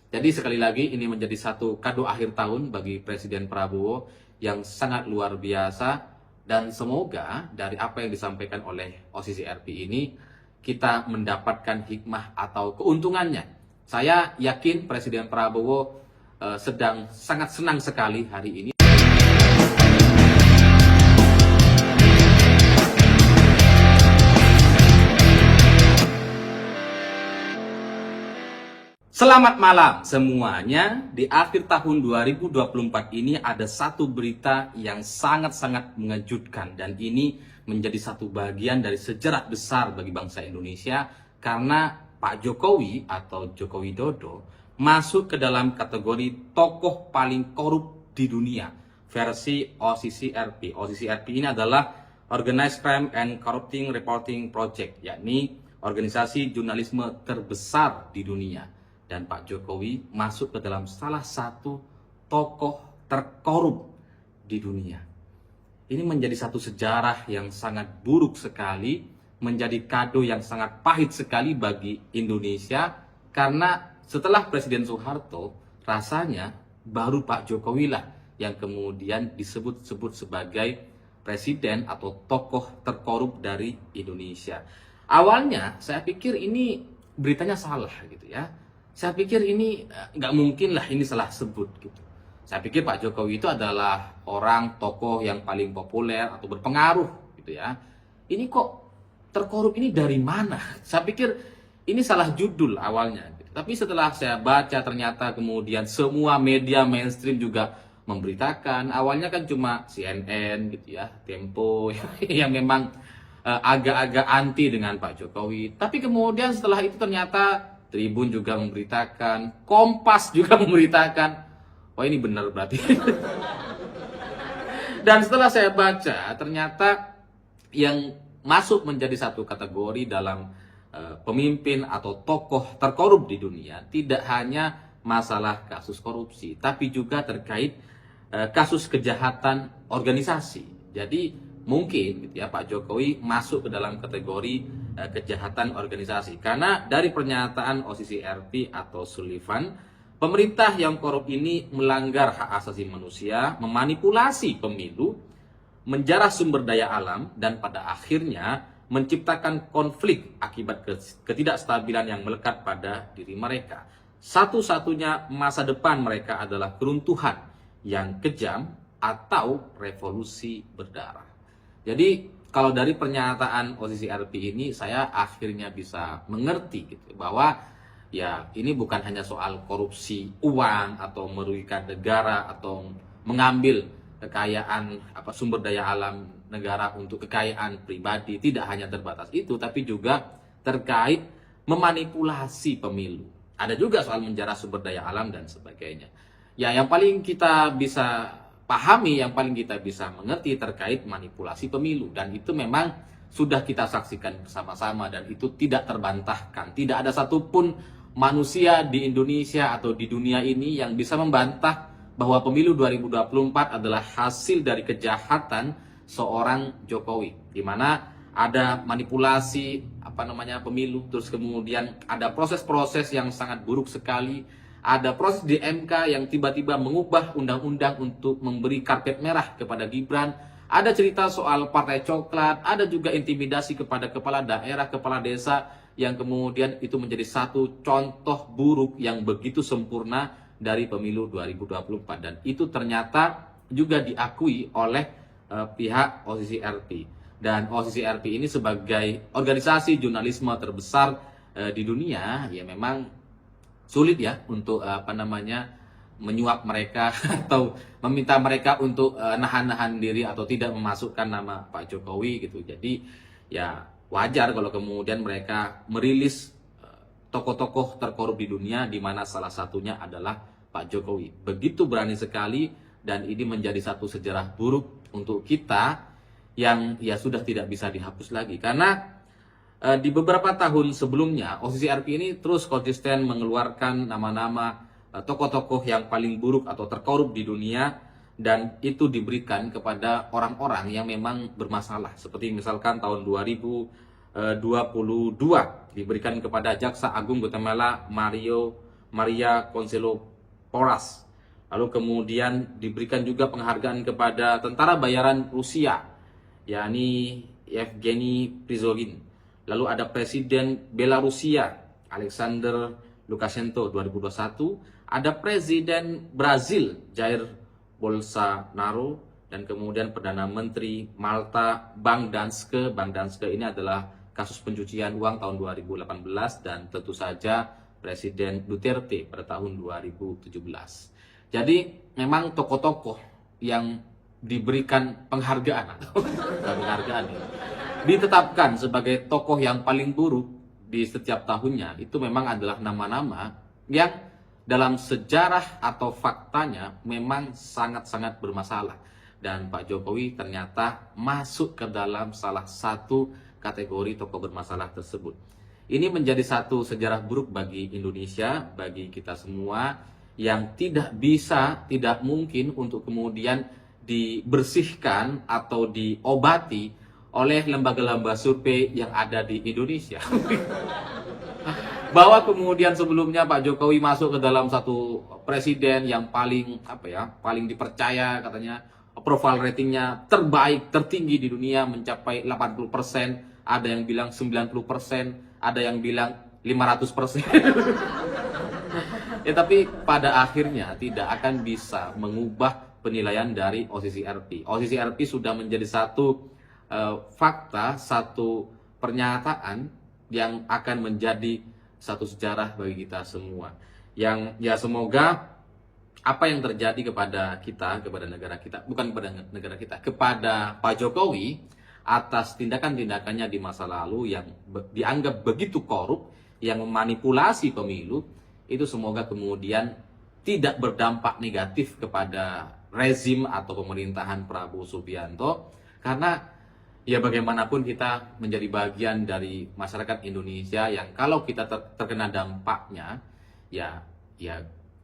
Jadi sekali lagi ini menjadi satu kado akhir tahun bagi Presiden Prabowo yang sangat luar biasa, dan semoga dari apa yang disampaikan oleh OCCRP ini kita mendapatkan hikmah atau keuntungannya. Saya yakin Presiden Prabowo sedang sangat senang sekali hari ini. Selamat malam semuanya. Di akhir tahun 2024 ini ada satu berita yang sangat-sangat mengejutkan, dan ini menjadi satu bagian dari sejarah besar bagi bangsa Indonesia karena Pak Jokowi atau Joko Widodo masuk ke dalam kategori tokoh paling korup di dunia versi OCCRP. OCCRP ini adalah Organized Crime and Corrupting Reporting Project, yakni organisasi jurnalisme terbesar di dunia. Dan Pak Jokowi masuk ke dalam salah satu tokoh terkorup di dunia. Ini menjadi satu sejarah yang sangat buruk sekali, menjadi kado yang sangat pahit sekali bagi Indonesia, karena setelah Presiden Soeharto, rasanya baru Pak Jokowi lah yang kemudian disebut-sebut sebagai presiden atau tokoh terkorup dari Indonesia. Awalnya saya pikir ini beritanya salah gitu ya. Saya pikir ini nggak mungkin lah ini salah sebut gitu. Saya pikir Pak Jokowi itu adalah orang tokoh yang paling populer atau berpengaruh gitu ya. Ini kok terkorup ini dari mana? Saya pikir ini salah judul awalnya gitu. Tapi setelah saya baca ternyata kemudian semua media mainstream juga memberitakan. Awalnya kan cuma CNN gitu ya, Tempo yang memang agak-agak anti dengan Pak Jokowi. Tapi kemudian setelah itu ternyata Tribun juga memberitakan, Kompas juga memberitakan. Oh, ini benar berarti. Dan setelah saya baca, ternyata yang masuk menjadi satu kategori dalam pemimpin atau tokoh terkorup di dunia tidak hanya masalah kasus korupsi, tapi juga terkait kasus kejahatan organisasi. Jadi mungkin gitu ya, Pak Jokowi masuk ke dalam kategori kejahatan organisasi, karena dari pernyataan OCCRP atau Sullivan, pemerintah yang korup ini melanggar hak asasi manusia, memanipulasi pemilu, menjarah sumber daya alam, dan pada akhirnya menciptakan konflik akibat ketidakstabilan yang melekat pada diri mereka. Satu-satunya masa depan mereka adalah keruntuhan yang kejam atau revolusi berdarah. Jadi kalau dari pernyataan OCCRP ini saya akhirnya bisa mengerti gitu, bahwa ya ini bukan hanya soal korupsi uang atau merugikan negara atau mengambil kekayaan sumber daya alam negara untuk kekayaan pribadi. Tidak hanya terbatas itu, tapi juga terkait memanipulasi pemilu. Ada juga soal menjarah sumber daya alam dan sebagainya. Ya, yang paling kita bisa pahami, yang paling kita bisa mengerti terkait manipulasi pemilu, dan itu memang sudah kita saksikan bersama-sama dan itu tidak terbantahkan. Tidak ada satupun manusia di Indonesia atau di dunia ini yang bisa membantah bahwa pemilu 2024 adalah hasil dari kejahatan seorang Jokowi, di mana ada manipulasi pemilu, terus kemudian ada proses-proses yang sangat buruk sekali. Ada proses di MK yang tiba-tiba mengubah undang-undang untuk memberi karpet merah kepada Gibran. Ada cerita soal partai coklat, ada juga intimidasi kepada kepala daerah, kepala desa, yang kemudian itu menjadi satu contoh buruk yang begitu sempurna dari pemilu 2024. Dan itu ternyata juga diakui oleh pihak OCCRP. Dan OCCRP ini sebagai organisasi jurnalisme terbesar di dunia, ya memang sulit ya untuk menyuap mereka atau meminta mereka untuk nahan-nahan diri atau tidak memasukkan nama Pak Jokowi gitu. Jadi ya wajar kalau kemudian mereka merilis tokoh-tokoh terkorup di dunia, di mana salah satunya adalah Pak Jokowi. Begitu berani sekali, dan ini menjadi satu sejarah buruk untuk kita yang ya sudah tidak bisa dihapus lagi. Karena di beberapa tahun sebelumnya OCCRP ini terus konsisten mengeluarkan nama-nama tokoh-tokoh yang paling buruk atau terkorup di dunia, dan itu diberikan kepada orang-orang yang memang bermasalah. Seperti misalkan tahun 2022 diberikan kepada Jaksa Agung Guatemala Mario Maria Consuelo Porras. Lalu kemudian diberikan juga penghargaan kepada tentara bayaran Rusia, yakni Yevgeny Prigozhin. Lalu ada Presiden Belarusia, Alexander Lukashenko 2021. Ada Presiden Brazil, Jair Bolsonaro. Dan kemudian Perdana Menteri Malta, Bank Danske. Bank Danske ini adalah kasus pencucian uang tahun 2018, dan tentu saja Presiden Duterte pada tahun 2017. Jadi memang tokoh-tokoh yang diberikan penghargaan atau penghargaan ya, ditetapkan sebagai tokoh yang paling buruk di setiap tahunnya, itu memang adalah nama-nama yang dalam sejarah atau faktanya memang sangat-sangat bermasalah. Dan Pak Jokowi ternyata masuk ke dalam salah satu kategori tokoh bermasalah tersebut. Ini menjadi satu sejarah buruk bagi Indonesia, bagi kita semua, yang tidak bisa, tidak mungkin untuk kemudian dibersihkan atau diobati oleh lembaga-lembaga survei yang ada di Indonesia. Bahwa kemudian sebelumnya Pak Jokowi masuk ke dalam satu presiden yang paling paling dipercaya, katanya approval ratingnya terbaik, tertinggi di dunia, mencapai 80%, ada yang bilang 90%, ada yang bilang 500%. Ya, tapi pada akhirnya tidak akan bisa mengubah penilaian dari OCCRP. OCCRP sudah menjadi satu fakta, satu pernyataan yang akan menjadi satu sejarah bagi kita semua. Yang ya semoga apa yang terjadi kepada kita, kepada negara kita, bukan kepada negara kita, kepada Pak Jokowi atas tindakan-tindakannya di masa lalu yang dianggap begitu korup, yang memanipulasi pemilu, itu semoga kemudian tidak berdampak negatif kepada rezim atau pemerintahan Prabowo Subianto, karena ya bagaimanapun kita menjadi bagian dari masyarakat Indonesia yang kalau kita terkena dampaknya, ya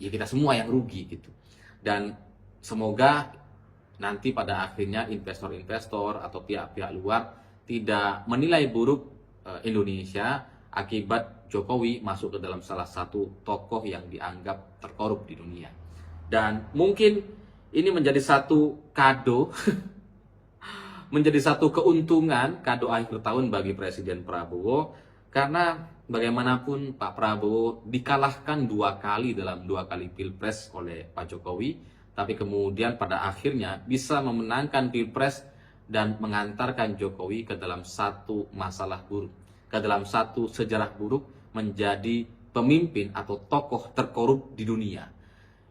kita semua yang rugi gitu. Dan semoga nanti pada akhirnya investor-investor atau pihak-pihak luar tidak menilai buruk Indonesia akibat Jokowi masuk ke dalam salah satu tokoh yang dianggap terkorup di dunia. Dan mungkin ini menjadi satu kado menjadi satu keuntungan, kado akhir tahun bagi Presiden Prabowo, karena bagaimanapun Pak Prabowo dikalahkan 2 kali dalam 2 kali Pilpres oleh Pak Jokowi, tapi kemudian pada akhirnya bisa memenangkan Pilpres dan mengantarkan Jokowi ke dalam satu masalah buruk, ke dalam satu sejarah buruk, menjadi pemimpin atau tokoh terkorup di dunia.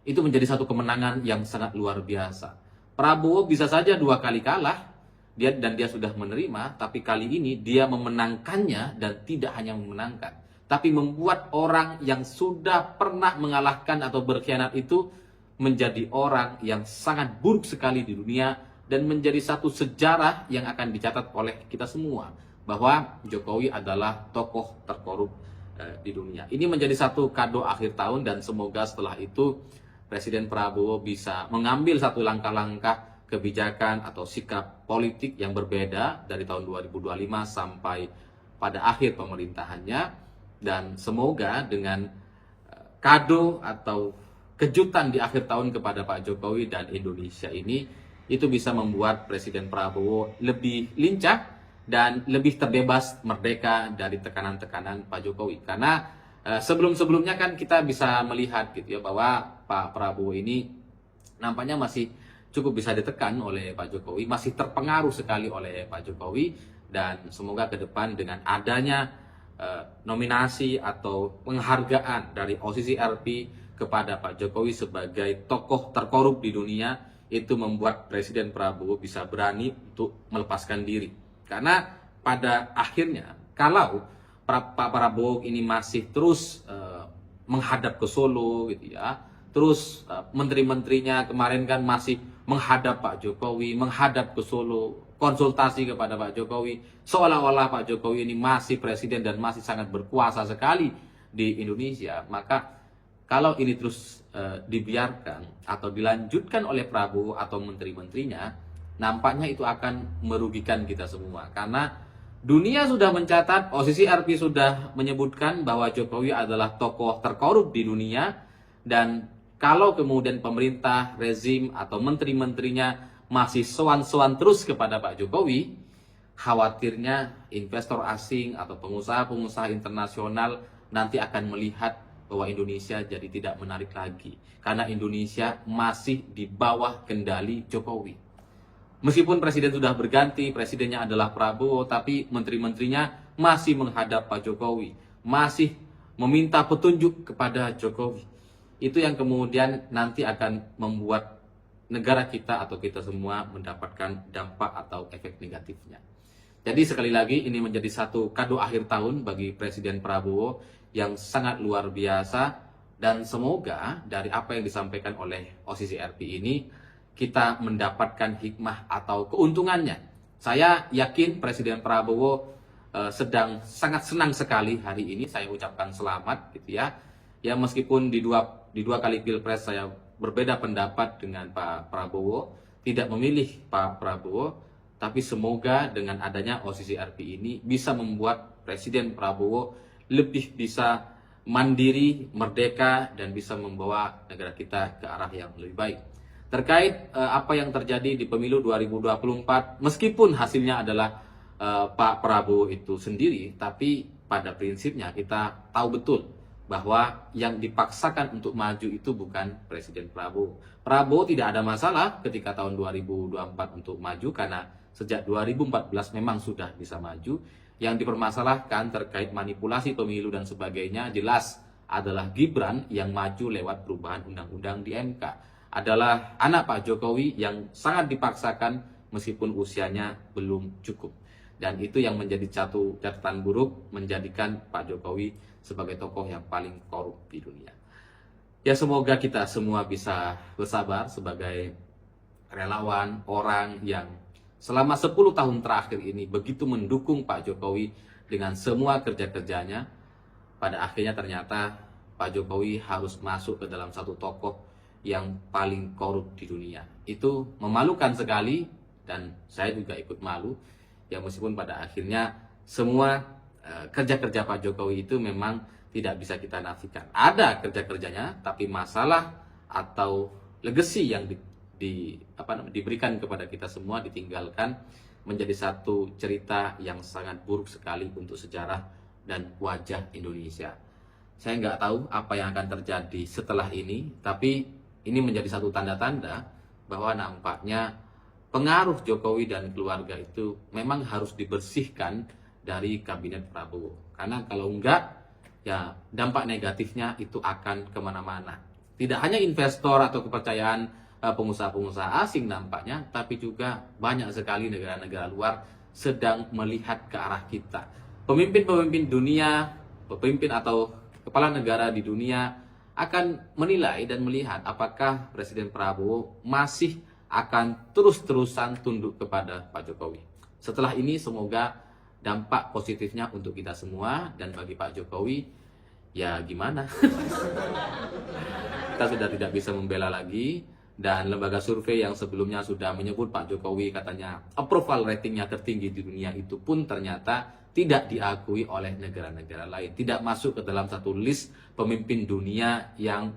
Itu menjadi satu kemenangan yang sangat luar biasa. Prabowo bisa saja 2 kali kalah, dia sudah menerima, tapi kali ini dia memenangkannya, dan tidak hanya memenangkan, tapi membuat orang yang sudah pernah mengalahkan atau berkhianat itu menjadi orang yang sangat buruk sekali di dunia, dan menjadi satu sejarah yang akan dicatat oleh kita semua bahwa Jokowi adalah tokoh terkorup di dunia. Ini menjadi satu kado akhir tahun, dan semoga setelah itu Presiden Prabowo bisa mengambil satu langkah-langkah kebijakan atau sikap politik yang berbeda dari tahun 2025 sampai pada akhir pemerintahannya, dan semoga dengan kado atau kejutan di akhir tahun kepada Pak Jokowi dan Indonesia ini, itu bisa membuat Presiden Prabowo lebih lincah dan lebih terbebas, merdeka dari tekanan-tekanan Pak Jokowi. Karena sebelum-sebelumnya kan kita bisa melihat gitu ya, bahwa Pak Prabowo ini nampaknya masih cukup bisa ditekan oleh Pak Jokowi, masih terpengaruh sekali oleh Pak Jokowi, dan semoga ke depan dengan adanya nominasi atau penghargaan dari OCCRP kepada Pak Jokowi sebagai tokoh terkorup di dunia, itu membuat Presiden Prabowo bisa berani untuk melepaskan diri. Karena pada akhirnya kalau Pak Prabowo ini masih terus menghadap ke Solo gitu ya, terus menteri-menterinya kemarin kan masih menghadap Pak Jokowi, menghadap ke Solo, konsultasi kepada Pak Jokowi, seolah-olah Pak Jokowi ini masih presiden dan masih sangat berkuasa sekali di Indonesia. Maka kalau ini terus dibiarkan atau dilanjutkan oleh Prabowo atau menteri-menterinya, nampaknya itu akan merugikan kita semua. Karena Dunia sudah mencatat, OCCRP sudah menyebutkan bahwa Jokowi adalah tokoh terkorup di dunia, dan kalau kemudian pemerintah, rezim, atau menteri-menterinya masih sowan-sowan terus kepada Pak Jokowi, khawatirnya investor asing atau pengusaha-pengusaha internasional nanti akan melihat bahwa Indonesia jadi tidak menarik lagi. Karena Indonesia masih di bawah kendali Jokowi. Meskipun presiden sudah berganti, presidennya adalah Prabowo, tapi menteri-menterinya masih menghadap Pak Jokowi, masih meminta petunjuk kepada Jokowi. Itu yang kemudian nanti akan membuat negara kita atau kita semua mendapatkan dampak atau efek negatifnya. Jadi sekali lagi ini menjadi satu kado akhir tahun bagi Presiden Prabowo yang sangat luar biasa, dan semoga dari apa yang disampaikan oleh OCCRP ini kita mendapatkan hikmah atau keuntungannya. Saya yakin Presiden Prabowo sedang sangat senang sekali hari ini. Saya ucapkan selamat gitu ya. Ya meskipun di dua kali Pilpres saya berbeda pendapat dengan Pak Prabowo, tidak memilih Pak Prabowo, tapi semoga dengan adanya OCCRP ini bisa membuat Presiden Prabowo lebih bisa mandiri, merdeka, dan bisa membawa negara kita ke arah yang lebih baik. Terkait apa yang terjadi di pemilu 2024, meskipun hasilnya adalah Pak Prabowo itu sendiri, tapi pada prinsipnya kita tahu betul bahwa yang dipaksakan untuk maju itu bukan Presiden Prabowo. Prabowo tidak ada masalah ketika tahun 2024 untuk maju, karena sejak 2014 memang sudah bisa maju. Yang dipermasalahkan terkait manipulasi pemilu dan sebagainya jelas adalah Gibran yang maju lewat perubahan undang-undang di MK. Adalah anak Pak Jokowi yang sangat dipaksakan meskipun usianya belum cukup. Dan itu yang menjadi satu catatan buruk, menjadikan Pak Jokowi sebagai tokoh yang paling korup di dunia. Ya semoga kita semua bisa bersabar sebagai relawan, orang yang selama 10 tahun terakhir ini begitu mendukung Pak Jokowi dengan semua kerja-kerjanya. Pada akhirnya ternyata Pak Jokowi harus masuk ke dalam satu tokoh yang paling korup di dunia. Itu memalukan sekali, dan saya juga ikut malu. Ya meskipun pada akhirnya semua kerja-kerja Pak Jokowi itu memang tidak bisa kita nafikan. Ada kerja-kerjanya, tapi masalah atau legacy yang diberikan kepada kita semua ditinggalkan, menjadi satu cerita yang sangat buruk sekali untuk sejarah dan wajah Indonesia. Saya nggak tahu apa yang akan terjadi setelah ini, tapi ini menjadi satu tanda-tanda bahwa nampaknya pengaruh Jokowi dan keluarga itu memang harus dibersihkan dari kabinet Prabowo. Karena kalau enggak, ya dampak negatifnya itu akan kemana-mana. Tidak hanya investor atau kepercayaan pengusaha-pengusaha asing nampaknya, tapi juga banyak sekali negara-negara luar sedang melihat ke arah kita. Pemimpin-pemimpin dunia, pemimpin atau kepala negara di dunia akan menilai dan melihat apakah Presiden Prabowo masih akan terus-terusan tunduk kepada Pak Jokowi. Setelah ini semoga dampak positifnya untuk kita semua, dan bagi Pak Jokowi ya gimana? Kita sudah tidak bisa membela lagi, dan lembaga survei yang sebelumnya sudah menyebut Pak Jokowi katanya approval ratingnya tertinggi di dunia itu pun ternyata tidak diakui oleh negara-negara lain, tidak masuk ke dalam satu list pemimpin dunia yang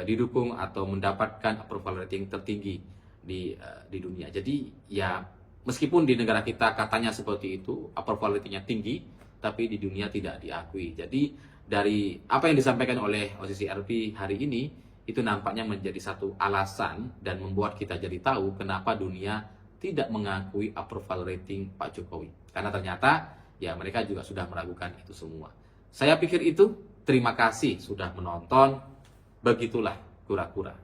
didukung atau mendapatkan approval rating tertinggi di dunia. Jadi ya meskipun di negara kita katanya seperti itu, approval ratingnya tinggi, tapi di dunia tidak diakui. Jadi dari apa yang disampaikan oleh OCCRP hari ini, itu nampaknya menjadi satu alasan dan membuat kita jadi tahu kenapa dunia tidak mengakui approval rating Pak Jokowi. Karena ternyata ya mereka juga sudah meragukan itu semua. Saya pikir itu. Terima kasih sudah menonton. Begitulah kura-kura.